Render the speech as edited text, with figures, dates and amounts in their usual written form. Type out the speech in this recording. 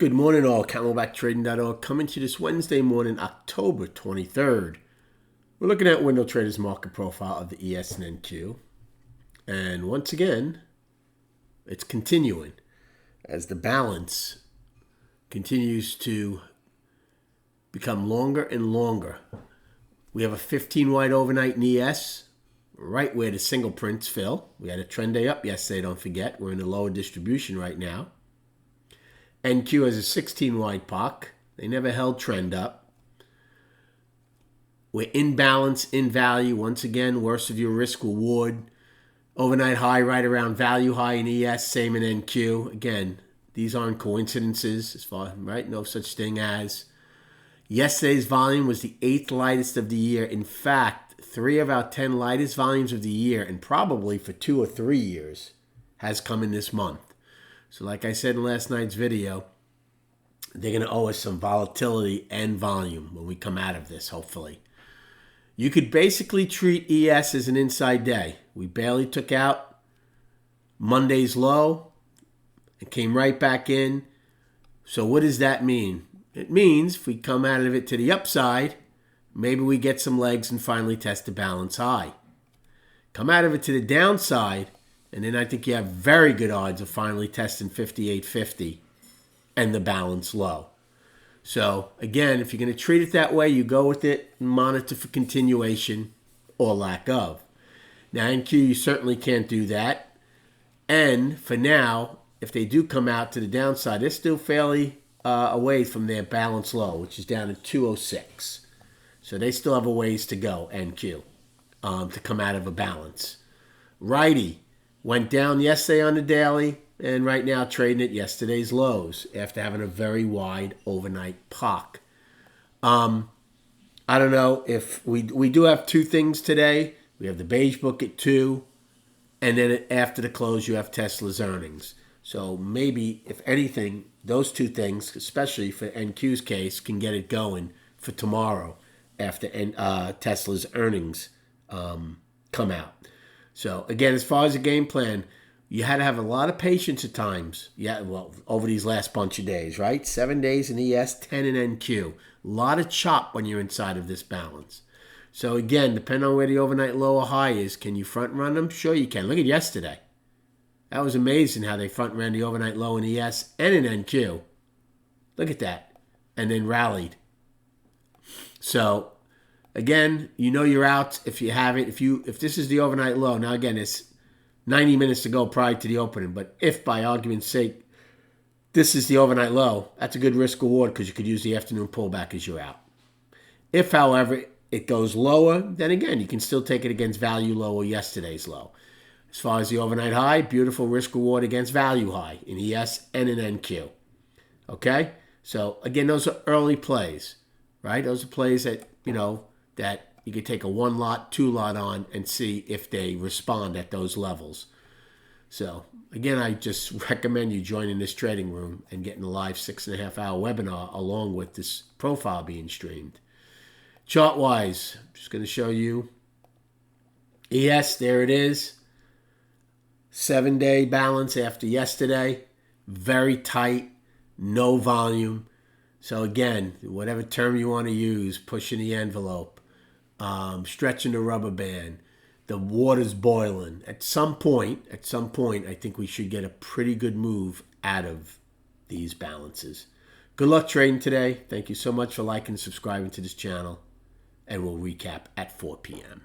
Good morning, all. CamelbackTrading.org coming to you this Wednesday morning, October 23rd. We're looking at Window Traders market profile of the ES and NQ. And once again, it's continuing as the balance continues to become longer and longer. We have a 15 wide overnight in ES, right where the single prints fill. We had a trend day up yesterday, don't forget. We're in the lower distribution right now. NQ has a 16 wide POC. They never held trend up. We're in balance, in value. Once again, worst of your risk reward. Overnight high right around value high in ES, same in NQ. Again, these aren't coincidences as far, right? No such thing as. Yesterday's volume was the 8th lightest of the year. In fact, 3 of our 10 lightest volumes of the year, and probably for 2 or 3 years, has come in this month. So like I said in last night's video, they're going to owe us some volatility and volume when we come out of this, hopefully. You could basically treat ES as an inside day. We barely took out Monday's low and came right back in. So what does that mean? It means if we come out of it to the upside, maybe we get some legs and finally test the balance high. Come out of it to the downside, and then I think you have very good odds of finally testing 58.50 and the balance low. So, again, if you're going to treat it that way, you go with it and monitor for continuation or lack of. Now, NQ, you certainly can't do that. And for now, if they do come out to the downside, they're still fairly away from their balance low, which is down at 206. So they still have a ways to go, NQ, to come out of a balance. Righty went down yesterday on the daily, and right now trading at yesterday's lows after having a very wide overnight POC. I don't know if we do have 2 things today. We have the beige book at 2, and then after the close you have Tesla's earnings. So maybe, if anything, those 2 things, especially for NQ's case, can get it going for tomorrow after Tesla's earnings come out. So, again, as far as the game plan, you had to have a lot of patience at times. Yeah, well, over these last bunch of days, right? 7 days in ES, 10 in NQ. A lot of chop when you're inside of this balance. So, again, depending on where the overnight low or high is, can you front run them? Sure you can. Look at yesterday. That was amazing how they front ran the overnight low in ES and in NQ. Look at that. And then rallied. So, again, you know you're out if you have it. If this is the overnight low, now again, it's 90 minutes to go prior to the opening, but if by argument's sake, this is the overnight low, that's a good risk reward because you could use the afternoon pullback as you're out. If, however, it goes lower, then again, you can still take it against value low or yesterday's low. As far as the overnight high, beautiful risk reward against value high in ES and in NQ. Okay? So, again, those are early plays, right? Those are plays that, that you could take a 1 lot, 2 lot on and see if they respond at those levels. So, again, I just recommend you joining this trading room and getting a live 6.5-hour webinar along with this profile being streamed. Chart-wise, I'm just going to show you ES, there it is. 7-day balance after yesterday. Very tight, no volume. So, again, whatever term you want to use, pushing the envelope. Stretching the rubber band, the water's boiling. At some point, I think we should get a pretty good move out of these balances. Good luck trading today. Thank you so much for liking and subscribing to this channel, and we'll recap at 4 p.m.